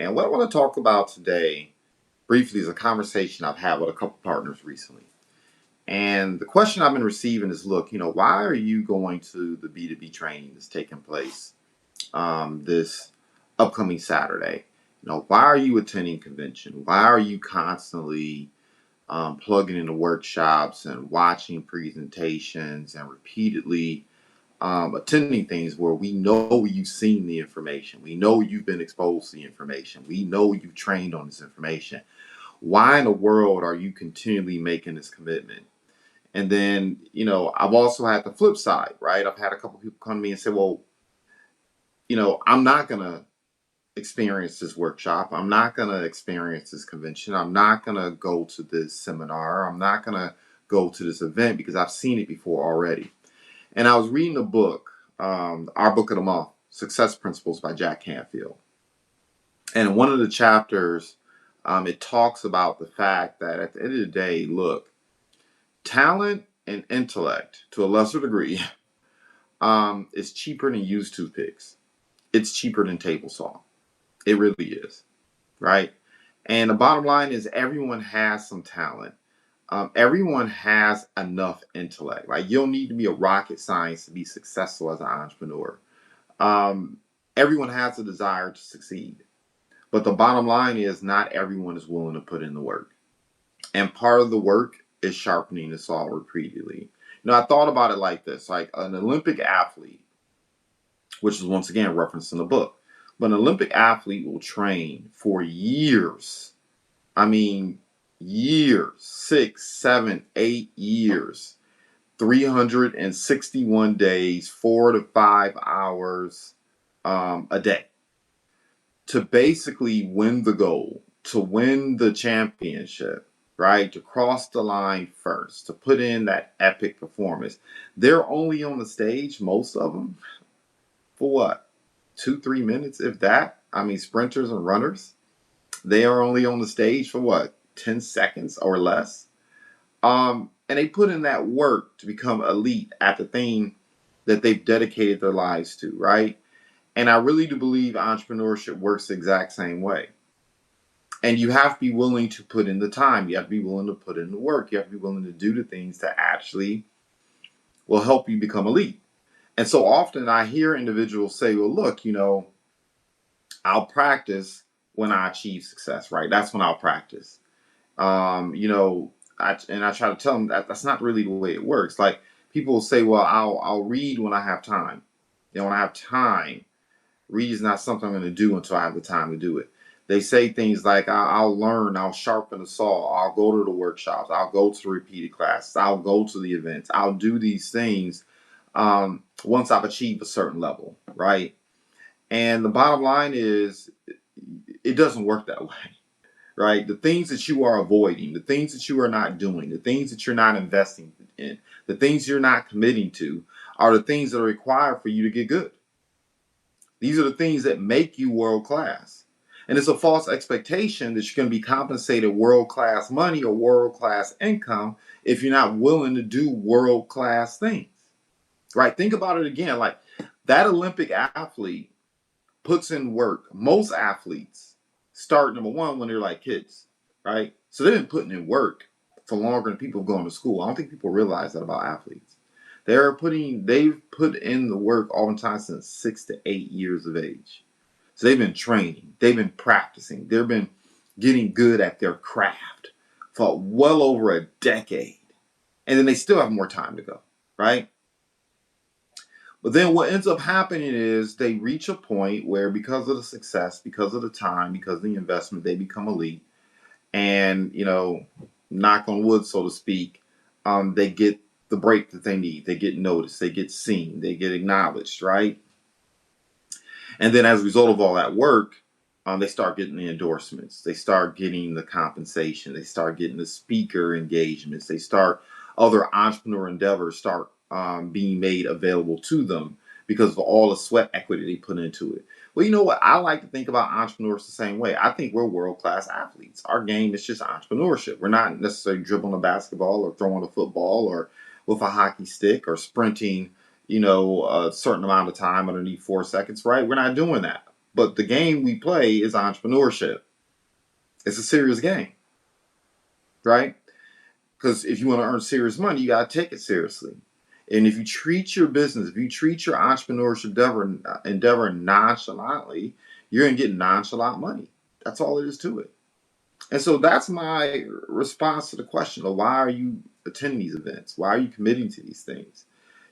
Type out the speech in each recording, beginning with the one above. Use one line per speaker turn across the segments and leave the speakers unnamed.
And what I want to talk about today, briefly, is a conversation I've had with a couple partners recently. And the question I've been receiving is, look, why are you going to the B2B training that's taking place this upcoming Saturday? Why are you attending convention? Why are you constantly plugging into workshops and watching presentations and repeatedly attending things where we know you've seen the information, we know you've been exposed to the information, we know you've trained on this information? Why in the world are you continually making this commitment? And then, I've also had the flip side, right? I've had a couple people come to me and say, well, I'm not going to experience this workshop. I'm not going to experience this convention. I'm not going to go to this seminar. I'm not going to go to this event because I've seen it before already. And I was reading a book, our book of the month, Success Principles by Jack Canfield. And in one of the chapters, it talks about the fact that at the end of the day, look, talent and intellect, to a lesser degree, is cheaper than used toothpicks. It's cheaper than table saw. It really is, right? And the bottom line is everyone has some talent. Everyone has enough intellect. Like, you don't need to be a rocket science to be successful as an entrepreneur. Everyone has a desire to succeed. But the bottom line is not everyone is willing to put in the work. And part of the work is sharpening the saw repeatedly. I thought about it like this, like an Olympic athlete, which is once again referenced in the book. But an Olympic athlete will train for years. I mean, years, 6, 7, 8 years, 361 days, 4 to 5 hours a day to basically win the goal, to win the championship, right? To cross the line first, to put in that epic performance. They're only on the stage, most of them, for what? 2-3 minutes, if that. I mean, sprinters and runners, they are only on the stage for what? 10 seconds or less. And they put in that work to become elite at the thing that they've dedicated their lives to, right? And I really do believe entrepreneurship works the exact same way. And you have to be willing to put in the time. You have to be willing to put in the work. You have to be willing to do the things that actually will help you become elite. And so often I hear individuals say, well, look, I'll practice when I achieve success, right? That's when I'll practice. I try to tell them that that's not really the way it works. Like, people will say, well, I'll read when I have time. When I have time, read is not something I'm going to do until I have the time to do it. They say things like, I'll learn, I'll sharpen the saw, I'll go to the workshops, I'll go to the repeated classes, I'll go to the events, I'll do these things once I've achieved a certain level, right? And the bottom line is, it doesn't work that way, right? The things that you are avoiding, the things that you are not doing, the things that you're not investing in, the things you're not committing to are the things that are required for you to get good. These are the things that make you world class. And it's a false expectation that you're going to be compensated world-class money or world-class income if you're not willing to do world-class things, right? Think about it again. Like, that Olympic athlete puts in work. Most athletes start, number one, when they're like kids, right? So they've been putting in work for longer than people going to school. I don't think people realize that about athletes. They've put in the work oftentimes since 6 to 8 years of age. So they've been training, they've been practicing, they've been getting good at their craft for well over a decade. And then they still have more time to go, right? But then what ends up happening is they reach a point where, because of the success, because of the time, because of the investment, they become elite. And, knock on wood, so to speak, they get the break that they need. They get noticed, they get seen, they get acknowledged, right? And then as a result of all that work, they start getting the endorsements. They start getting the compensation. They start getting the speaker engagements. They start, other entrepreneur endeavors start being made available to them because of all the sweat equity they put into it. Well, you know what? I like to think about entrepreneurs the same way. I think we're world-class athletes. Our game is just entrepreneurship. We're not necessarily dribbling a basketball or throwing a football or with a hockey stick or sprinting, a certain amount of time underneath 4 seconds, right? We're not doing that. But the game we play is entrepreneurship. It's a serious game, right? Because if you want to earn serious money, you got to take it seriously. And if you treat your business, if you treat your entrepreneurship endeavor nonchalantly, you're going to get nonchalant money. That's all it is to it. And so that's my response to the question of why are you attending these events? Why are you committing to these things?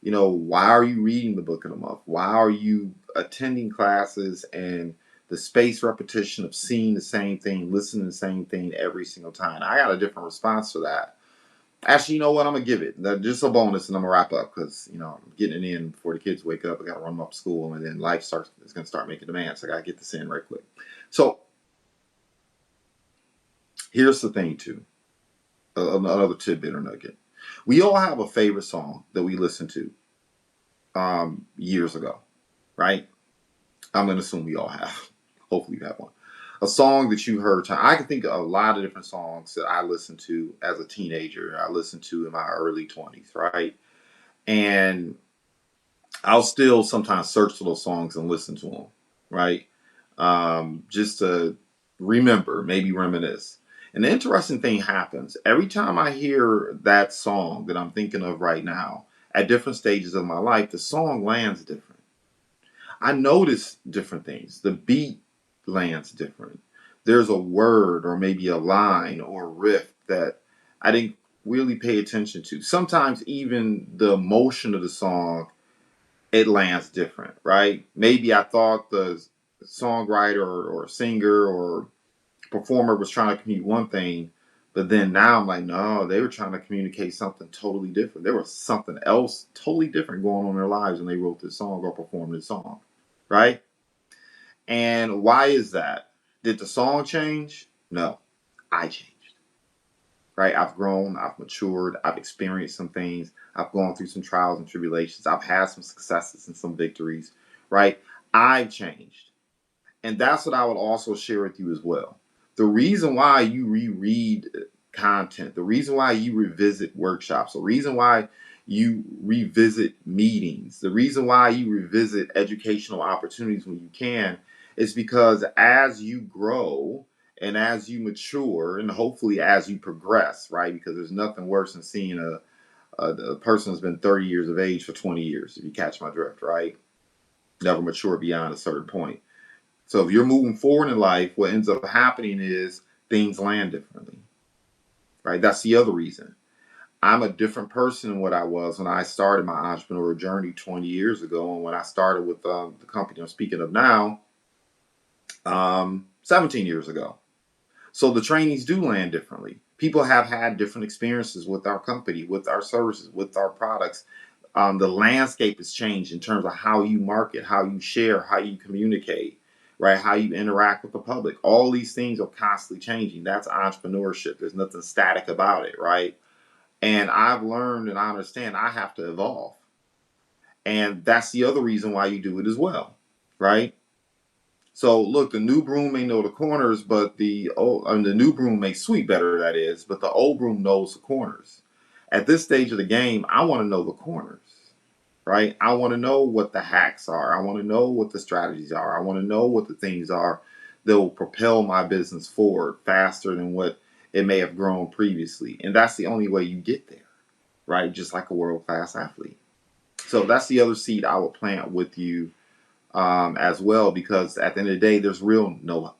Why are you reading the book in a month? Why are you attending classes and the spaced repetition of seeing the same thing, listening to the same thing every single time? I got a different response to that. Actually, you know what? I'm going to give it. Just a bonus, and I'm going to wrap up because, I'm getting it in before the kids wake up. I got to run them up to school, and then life is going to start making demands. So I got to get this in right quick. So here's the thing, too. Another tidbit or nugget. We all have a favorite song that we listened to years ago, right? I'm going to assume we all have. Hopefully you have one. A song that you heard. I can think of a lot of different songs that I listened to as a teenager. I listened to in my early 20s, right? And I'll still sometimes search for those songs and listen to them, right? Just to remember, maybe reminisce. And the interesting thing happens. Every time I hear that song that I'm thinking of right now, at different stages of my life, the song lands different. I notice different things. The beat lands different. There's a word or maybe a line or a riff that I didn't really pay attention to. Sometimes even the emotion of the song, it lands different, right? Maybe I thought the songwriter or singer or performer was trying to communicate one thing, but then now I'm like, no, they were trying to communicate something totally different. There was something else totally different going on in their lives when they wrote this song or performed this song, right? And why is that? Did the song change? No, I changed, right? I've grown, I've matured, I've experienced some things, I've gone through some trials and tribulations, I've had some successes and some victories, right? I've changed. And that's what I would also share with you as well. The reason why you reread content, the reason why you revisit workshops, the reason why you revisit meetings, the reason why you revisit educational opportunities when you can is because as you grow and as you mature and hopefully as you progress, right? Because there's nothing worse than seeing a person that's been 30 years of age for 20 years, if you catch my drift, right? Never mature beyond a certain point. So if you're moving forward in life, what ends up happening is things land differently, right? That's the other reason. I'm a different person than what I was when I started my entrepreneurial journey 20 years ago. And when I started with the company I'm speaking of now, 17 years ago. So the trainings do land differently. People have had different experiences with our company, with our services, with our products. The landscape has changed in terms of how you market, how you share, how you communicate, right? How you interact with the public. All these things are constantly changing. That's entrepreneurship. There's nothing static about it, right? And I've learned and I understand I have to evolve. And that's the other reason why you do it as well, right? So look, the new broom may know the corners, but the new broom may sweep better, that is, but the old broom knows the corners. At this stage of the game, I want to know the corners, right? I want to know what the hacks are. I want to know what the strategies are. I want to know what the things are that will propel my business forward faster than what it may have grown previously. And that's the only way you get there, right? Just like a world-class athlete. So that's the other seed I will plant with you as well, because at the end of the day, there's really not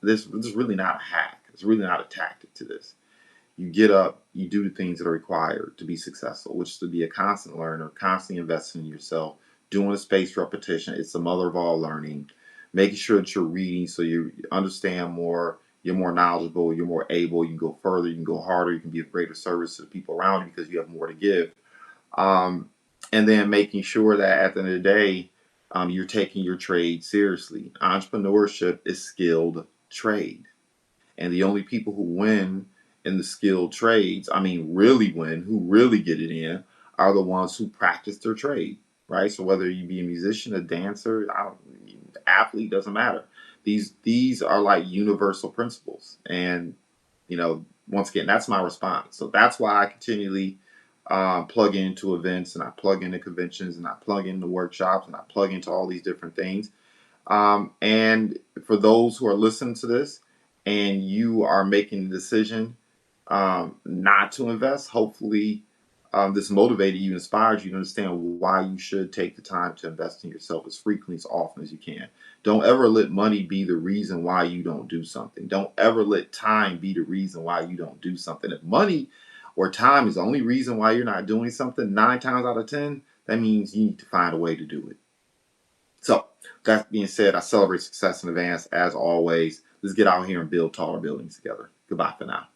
a hack. It's really not a tactic to this. You get up, you do the things that are required to be successful, which is to be a constant learner, constantly investing in yourself, doing a spaced repetition. It's the mother of all learning. Making sure that you're reading so you understand more, you're more knowledgeable, you're more able, you can go further, you can go harder, you can be of greater service to the people around you because you have more to give. And then making sure that at the end of the day, you're taking your trade seriously. Entrepreneurship is skilled trade. And the only people who win in the skilled trades, really win, who really get it in, are the ones who practice their trade, right? So whether you be a musician, a dancer, athlete, doesn't matter. These are like universal principles. And, once again, that's my response. So that's why I continually plug into events and I plug into conventions and I plug into workshops and I plug into all these different things. And for those who are listening to this and you are making the decision not to invest, hopefully this motivated you, inspired you to understand why you should take the time to invest in yourself as frequently, as often as you can. Don't ever let money be the reason why you don't do something. Don't ever let time be the reason why you don't do something. If money or time is the only reason why you're not doing something, 9 times out of 10, that means you need to find a way to do it. So, that being said, I celebrate success in advance as always. Let's get out here and build taller buildings together. Goodbye for now.